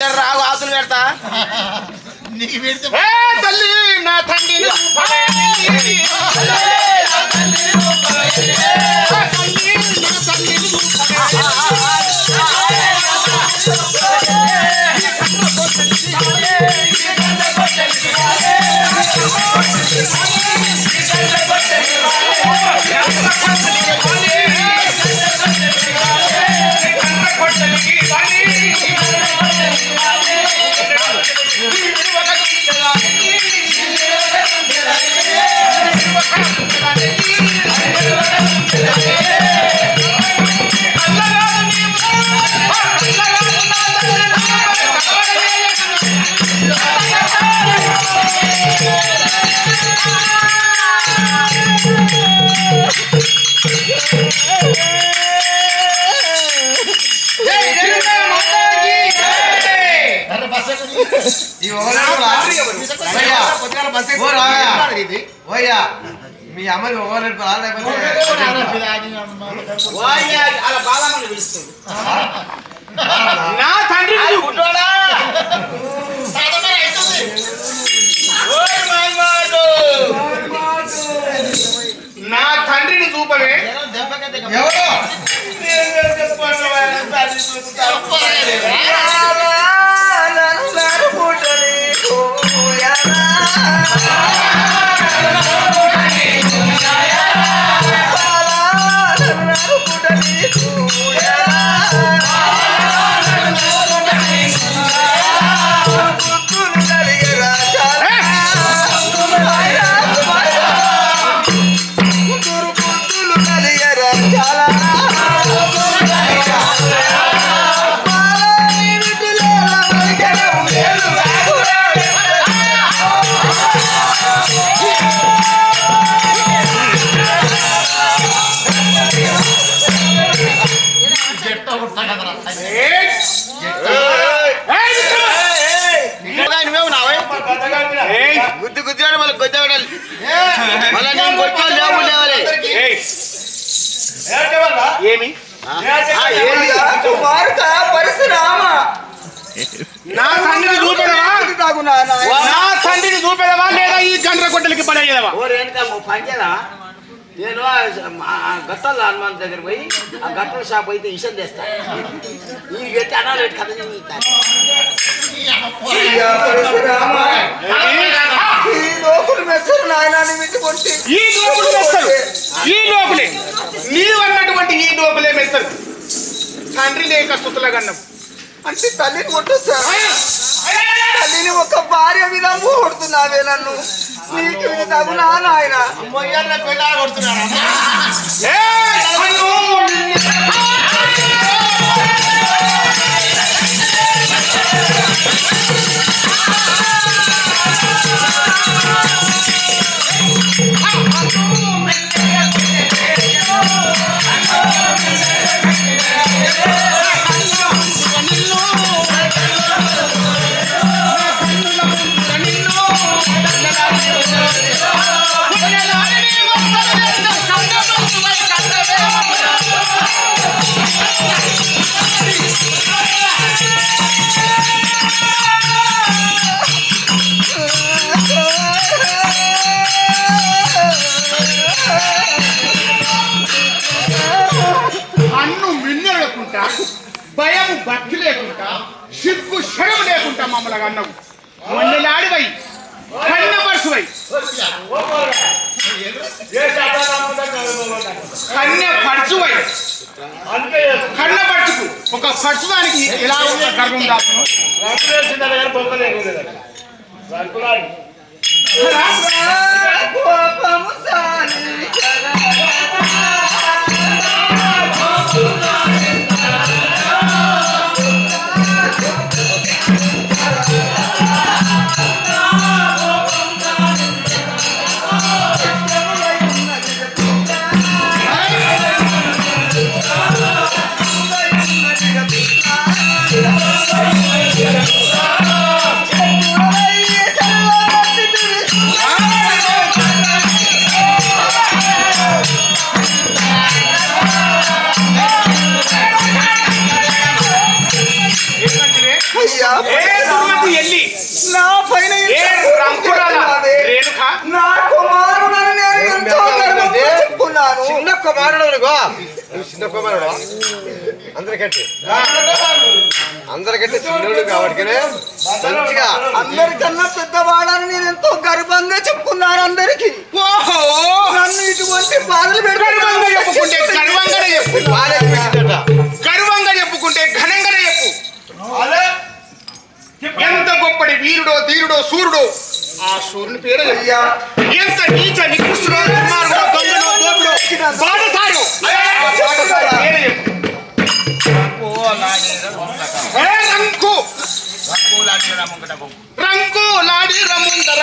రాగు ఆతులు పెడతా నీకు పెడితే తల్లి నా తండ్రి మీ అమ్మని నా తండ్రి నా తండ్రిని చూపవే ఎవరు గుద్దు గుద్దు మళ్ళీ గొద్ద పెట్టాలి మళ్ళీ నేను కొట్టాలి లేవాలి ఏమి నా తండ్రిని చూపెదవా నా తండ్రిని చూపెదవా లేదా ఈ గండ్ర కొట్టలకి పడేయదవా పంచేదా నేను గట్టల హనుమాన్ దగ్గర పోయి ఆ గట్టల షాప్ అయితే ఇషన్ తెస్తా ఈ పెట్టి అనాలు పెట్టి కథ ఈ లోపులే నీవు అన్నటువంటి ఈ లోపులే మెచ్చరు తండ్రి లేక స్థుతుల గన్నం అంటే తల్లిని కొట్టొచ్చా తల్లిని ఒక భార్య మీద కొడుతున్నావే నన్ను నీకు మీద తగునా నాయన పెళ్ళ కొడుతున్నాడు భయం భక్తి లేకుండా సిగ్గు శరము లేకుండా మమ్మల్ని అన్నవు మొన్నలాడివై కన్న పరుసువై కన్య పడుచువై కన్న పడుచుకు ఒక పడుచుదానికి ఎలా గర్భం దాచును దుర్మతి ఎల్లి నా పైన ఏ రంకురాల రేణుక నా కుమారుడని నేను ఎంతో గర్వంగా చెప్పుకున్నాను. చిన్న కుమారుడు అనుకో, నువ్వు చిన్న కుమారుడు అందరికంటే చిన్నోడు కాబట్టి మంచిగా అందరికన్నా పెద్దవాడని నేను ఎంతో గర్వంగా చెప్పుకున్నాను. అందరికి ఓహో నన్ను ఇటువంటి బాధలు గర్వంగా చెప్పుకుంటే గర్వంగానే చెప్పు, బాగా పెట్టిందట. గర్వంగా చెప్పుకుంటే ఘనంగానే చెప్పు. ఎంత గొప్పడి వీరుడో ధీరుడో సూర్యుడో ఆ సూర్యుని పేరు చెప్పు. అయ్యా ఎంత నీచ నికృష్టుడో దుర్మార్గుడో దొంగనో దోపిడో బాధసాడు ఆ బాధసాడు పేరు చెప్పు. రంకు రంకు లాడి రముందర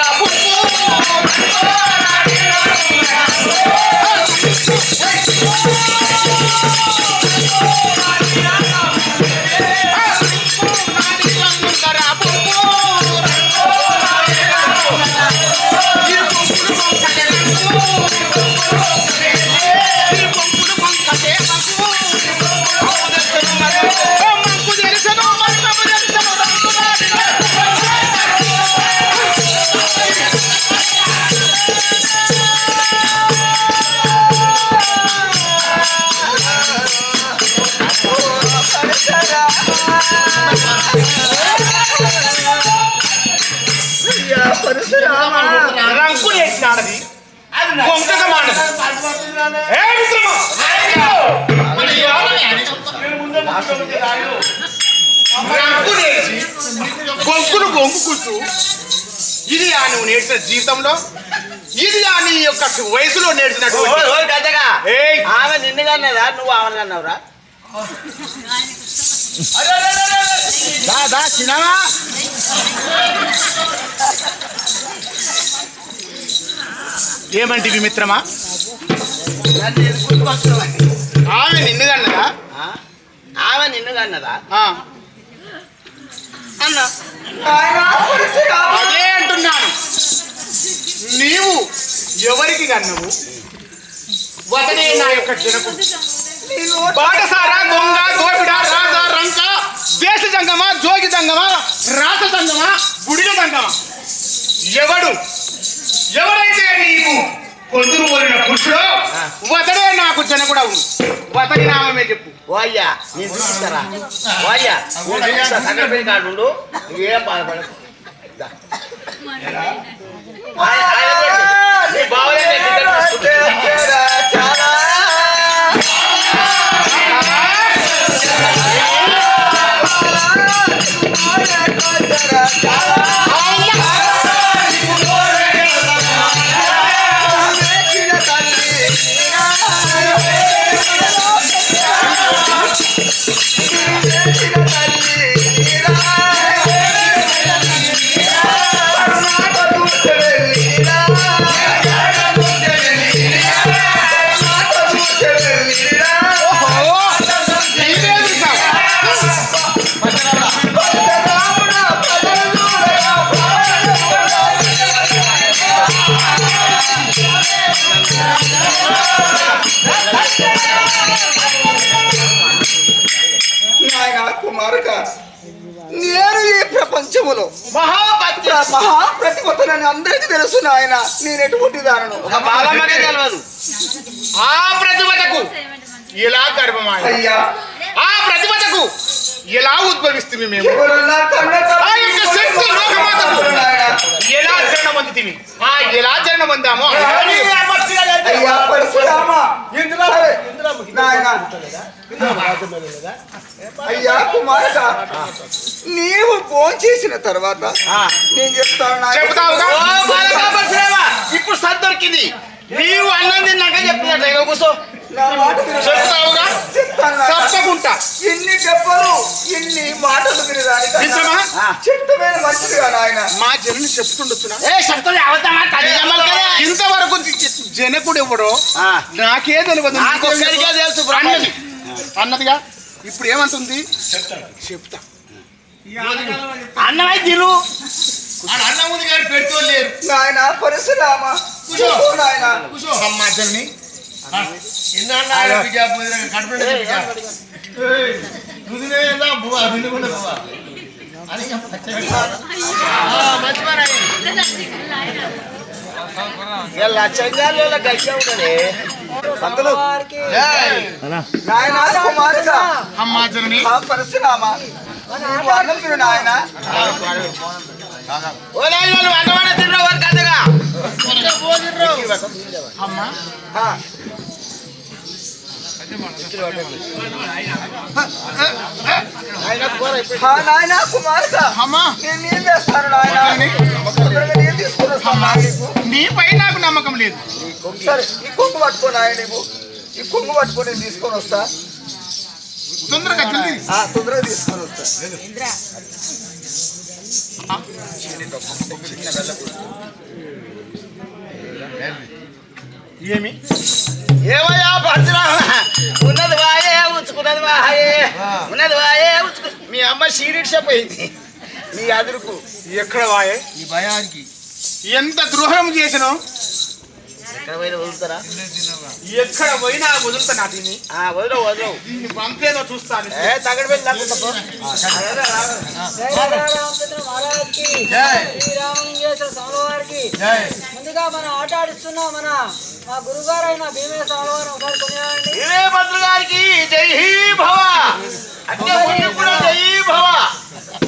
రంకు నేర్చినాడది కొంకగా మానది. ఏ మిత్రమా రంకు నేర్చి గొంకును గొంకుకుంటూ ఇది ఆ నువ్వు నేర్చిన జీవితంలో, ఇది ఆ నీ యొక్క వయసులో నేర్చినటువంటి గద్దగా ఏయ్ ఆమె నిన్ను కన్నదా, నువ్వు ఆమెను కన్నావురా? చిన్నవా ఏమంటివి మిత్రమా? ఆమె నిన్ను కన్నదా? ఆమె నిన్ను కన్నదా అన్న అదే అంటున్నాను. నీవు ఎవరికి కన్నవు? వదనే నా యొక్క జనకుడు. బాటసారా దొంగ దోపిడ రాజా రంక దేశ జంగమా జోగి జంగమా రాత జంగమా గుడిల జంగమా ఎవరైతే నీకు పొందులు పోలిన పురుషుడు వదనే నాకు జనకుడవు. వతని నామే చెప్పు. ఓయ్యా నేను చూపిస్తారా? ఓయ్యా సంగతి పెళ్లి కాడు నువ్వేం బాధపడకు. కుమారక నేను ఈ ప్రపంచములో మహాప్రతిభతనని అందరికీ తెలుసు నాయన. నేను ఎటువంటి దానను తెలియదు. ఆ ప్రతిభతకు ఎలా గర్భమాయ, అయ్యా ఆ ప్రతిభతకు ఎలా ఉద్భవిస్తుంది మేము? ఎవరన్నా ఆ యొక్క శక్తి లోకమాతకు ఎలా జరణ పొందుతుంది? ఎలా జరణ పొందామో అయ్యా పరశురామ నాయన అయ్యా కుమారక నీవు ఫోన్ చేసిన తర్వాత నేను చెప్తాను నాయన. చెబుతావుగా? ఇప్పుడు సద్ దొరికింది. నీవు అన్నం తిన్నాక చెప్తున్నట్టు ఇక కూర్చో. నా మాట విను. చెప్తావుగా? చెప్తాను నాయన. తప్పకుండా. ఇన్ని దెబ్బలు ఇన్ని మాటలు మిత్రమా? చెప్తే మంచిదిగా నాయన. మా జనుని చెప్తుండొచ్చునా? ఇంతవరకు ఇంతవరకు జనకుడు ఎవడో నాకే తెలియదు. నాకొక్కరికే తెలుసు. అన్నది అన్నదిగా ఇప్పుడు ఏమంటుంది చెప్తా. అన్నమై తిను. అన్నముంది గారు పెడుతోలేరు నాయన పరశురామ చెప్పు నాయన. అమ్మా జనుని ఇలా చెంగాల్లో గట్టి ఉంటుంది సంతులు నాయన కుమారుడ అమ్మా జనని పరశురామ నీవు అన్నం తిను నాయన అన్నమాట తిన్న వారు కదగా అమ్మా నాయన కుమారుడ అమ్మా నేను నీళ్ళు చేస్తాను నాయన తొందరగా నీళ్ళు తీసుకొని వస్తాను నీకు నీపై నాకు నమ్మకం లేదు. సరే ఈ కొంగు పట్టుకో నాయన నీవు ఈ కొంగు పట్టుకొని నేను తీసుకొని వస్తా తొందరగా జల్దీ. తొందరగా తీసుకొని వస్తా ఏమి ఏమయ్యా పరశురామ ఉన్నది వాయే ఉంచుకున్నది వాయే ఉన్నది వాయే ఉంచుకు మీ అమ్మ సీరియడ్స్ పోయింది మీ అదురుకు ఎక్కడ వాయే ఈ భయానికి ఎంత ద్రోహం చేసినో ఎక్కడ పోయినా వదులుతారా ఎక్కడ పోయినా వదులుతా నా దీన్ని. వదలవు వదలవు దీన్ని పంపేదో చూస్తాను. తగ్గడ వెళ్ళి లేకుండా రామచంద్ర మహారాజ్ కి శ్రీరామలింగేశ్వర స్వామి వారికి ముందుగా మనం ఆట ఆడిస్తున్నాం మా గురుగారు అయిన భీమే స్వామి వారు ఒకసారి కొనియాడండి. ఇవే మంత్రులు గారికి జై భవ అంటే కూడా జై భవ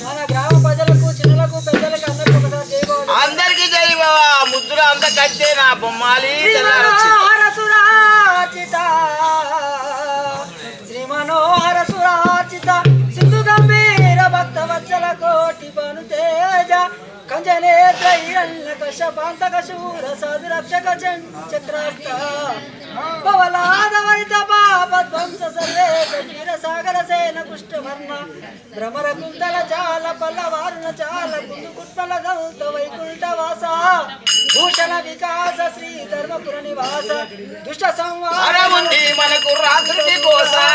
మన గ్రామ ప్రజలకు చిన్నలకు పెద్దలకు అందరికి ఒకసారి చేయబోదు. అందరికి జై భవ ముద్దుల అంత కట్టే నా బొమ్మాలి శ్రీ మనోహర సురాచిత సింధు గంభీర భక్త వత్సల కోటి పను తేజ కంజనేత్ర హిరణ్య కశ్యపాంతక శూర సాధు రక్షక చక్రాస్త పవలాదవరిత పాపధ్వంస సర్వేశ క్షీర సాగర సేన పుష్టవర్ణ భ్రమర కుందల చాల పల్లవారుణ చాల కుందు కుట్పల గౌత వైకుంఠ వాస భూషణ వికాస శ్రీ ధర్మపుర నివాస దుష్ట సంవార ఉంది మనకు రాత్రికి కోసా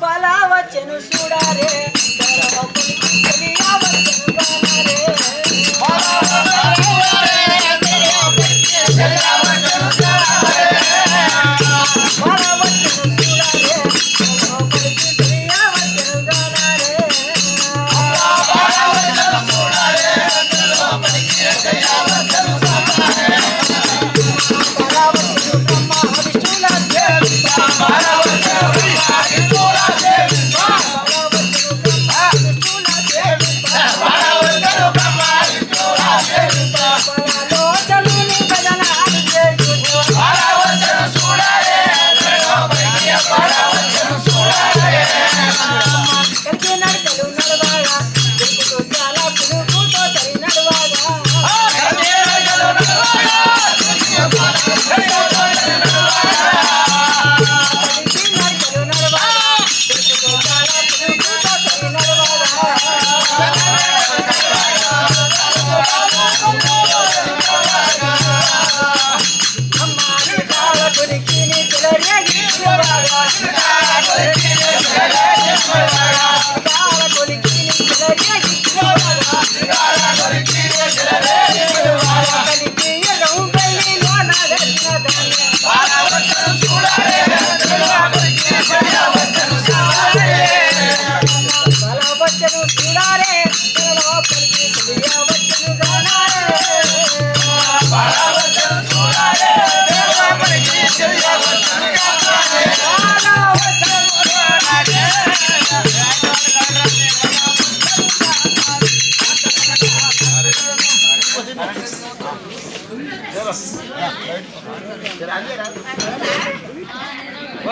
బలా వచ్చెను చూడారే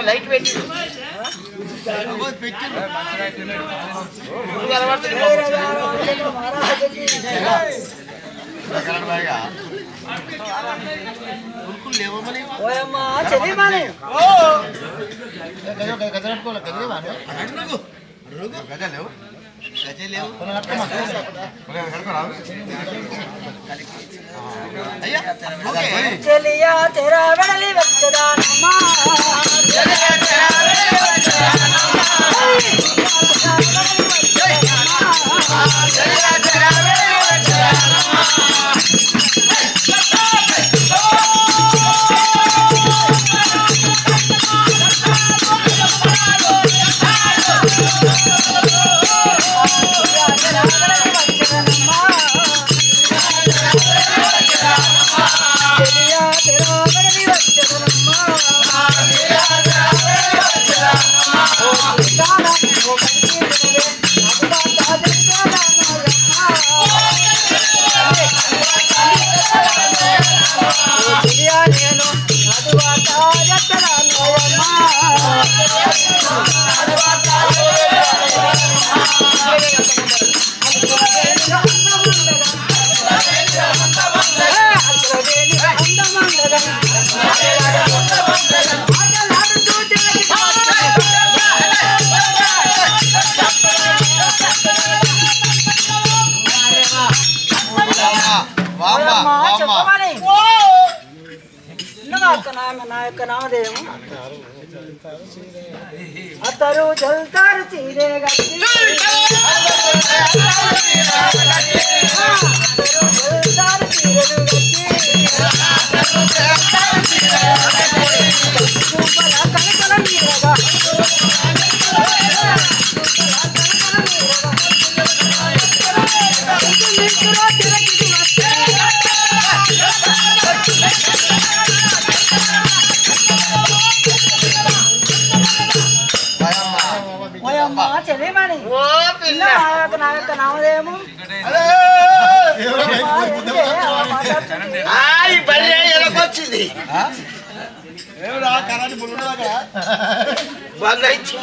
లైట్ పెట్టి ఓయమ్మా చెల్లిమాని చెలియా తెరా వెడలి వచ్చదానమ్మా అమ్మా చెప్పమని నా యొక్క నామధేయం అతరు జల్తారు చీరే గట్టి జల్తారు చీరలు గట్టి కనకల మీరగా చెల్లిమని ఓ పిల్ల నా యొక్క నామధేయము ఈ బర్రె ఎలాగొచ్చింది బంద్ అయింది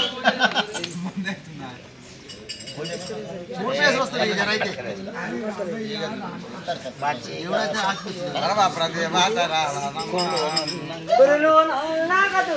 గురులు నాగదు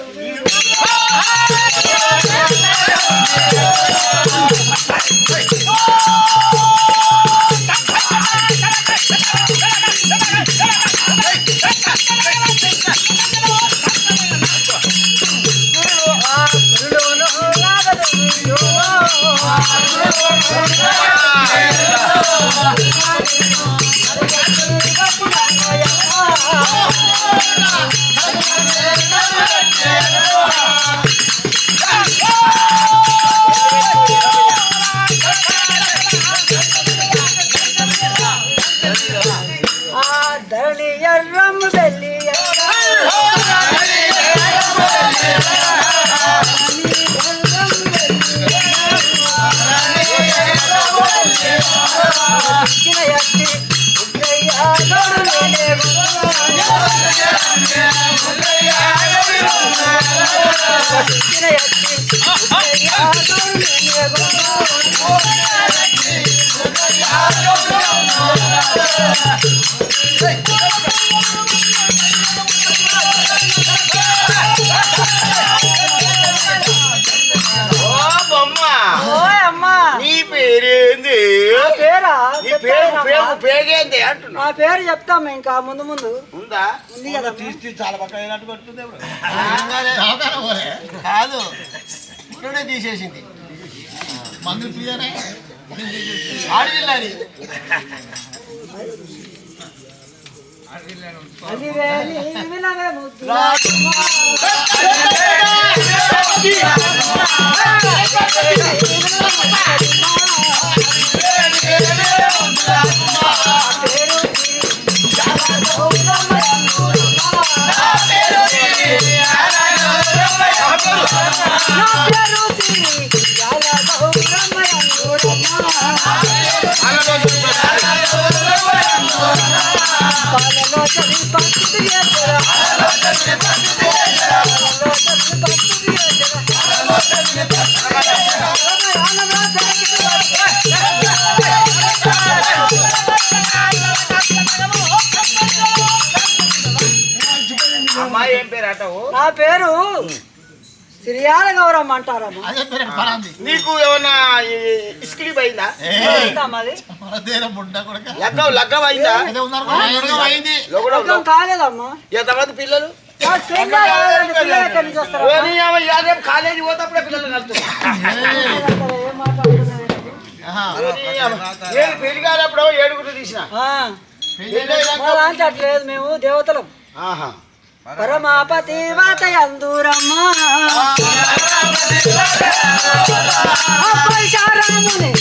ధరణి ఎర్రమ్మ వెళ్ళి నీ పేరేంది పేరా నీ పేరు పేగేంది అంటున్నా నా పేరు చెప్తాం ఇంకా ముందు ముందు ఉందా ఉంది కదా చాలా పక్కన అయినట్టు కొడుతుంది కాదు ఇప్పుడే తీసేసింది మందులు తీయనే ఆడపిల్లని అది వేలి వినవే ముద్దు అమ్మాయి ఏం పేరు అంటావు నా పేరు సిరియాల గౌరమ్మ అంటారమ్మా. నీకు ఏమన్నా ఇస్కిలి పోయిందా మాది లగ్గం అయిందా లగ్గం కాలేదమ్మా. ఎంతమంది పిల్లలు పిల్లలు ఎక్కడి నుంచి వస్తారమ్మా? కాలేజీ పోతప్పుడే పిల్లలు కలుతున్నారు ఏం మాట్లాడుతున్నారు? నేను పెళ్లి కానప్పుడు 7 తీసిన మా దాంట్లో అట్లేదు, మేము దేవతలం. పరమాపతి వాతయందురమ్మ పైశారాముని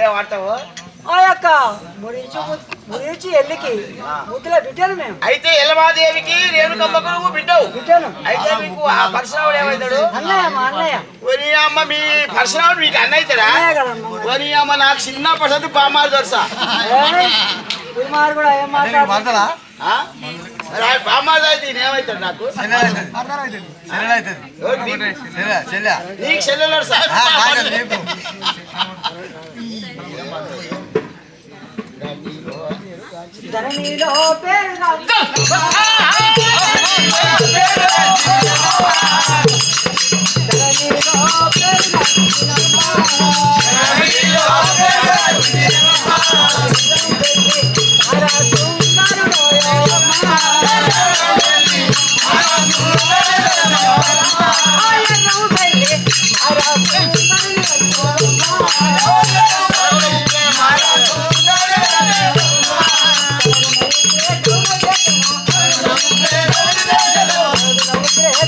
ఏమంటావు ఆ యొక్క మురించి ఎల్లికి ముద్దుల బిడ్డలు మేము అయితే ఎల్లమాదేవికి రేణుకమ్మకు నువ్వు బిడ్డవు. బిడ్డను అయితే మీకు ఆ పరశురాముడు ఏమవుతాడు? అన్నయ్య మా అన్నయ్య ఒరి అమ్మ మీ పరశురాముడు మీకు అన్న అవుతాడా? అన్నయ్య కదమ్మా ఒరి అమ్మ నాకు చిన్న పసందు బామారు దొరసా. కుమారు కూడా ఏం మాట్లాడు పడతలా బామారు అయితే ఏమవుతాడు నాకు? నీకు చెల్లెలు సార్ ధరణిలో పేరు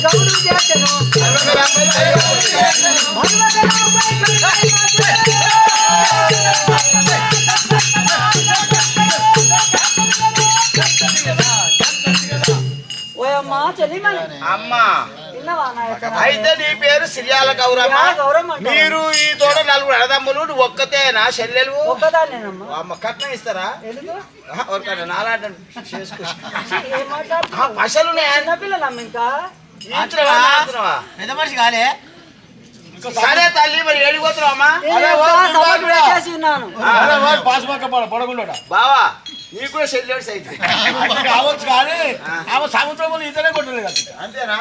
గౌడు చేతను ఓయమ్మా చెల్లిమని అమ్మా. తిన్నవా నా యొక్క అయితే నీ పేరు సిరియాల గౌరమ్మ. గౌరమ్మ అంటావా? మీరు ఈ తోట నలుగురు అన్నదమ్ములు, నువ్వు ఒక్కతేనా చెల్లెలు? ఒక్కదాన్నేనమ్మా అమ్మ కట్నం ఇస్తారా? ఎందుకు ఒకట నాలాంటి చేసుకో. ఏం మాట్లాడుతున్నావు? పసలు చిన్నపిల్లలమ్మ ఇంకా పెద్ద మనిషి కాలే సరే తల్లి, మరి ఏడిపోతున్నావు అమ్మా? చేసి ఉన్నాను పడకుండా బావా నీకు కూడా చెల్లెడు అయితే కావచ్చు కానీ ఆమె సముద్రంలో ఈతనే కొట్టలేదు అంతేనా?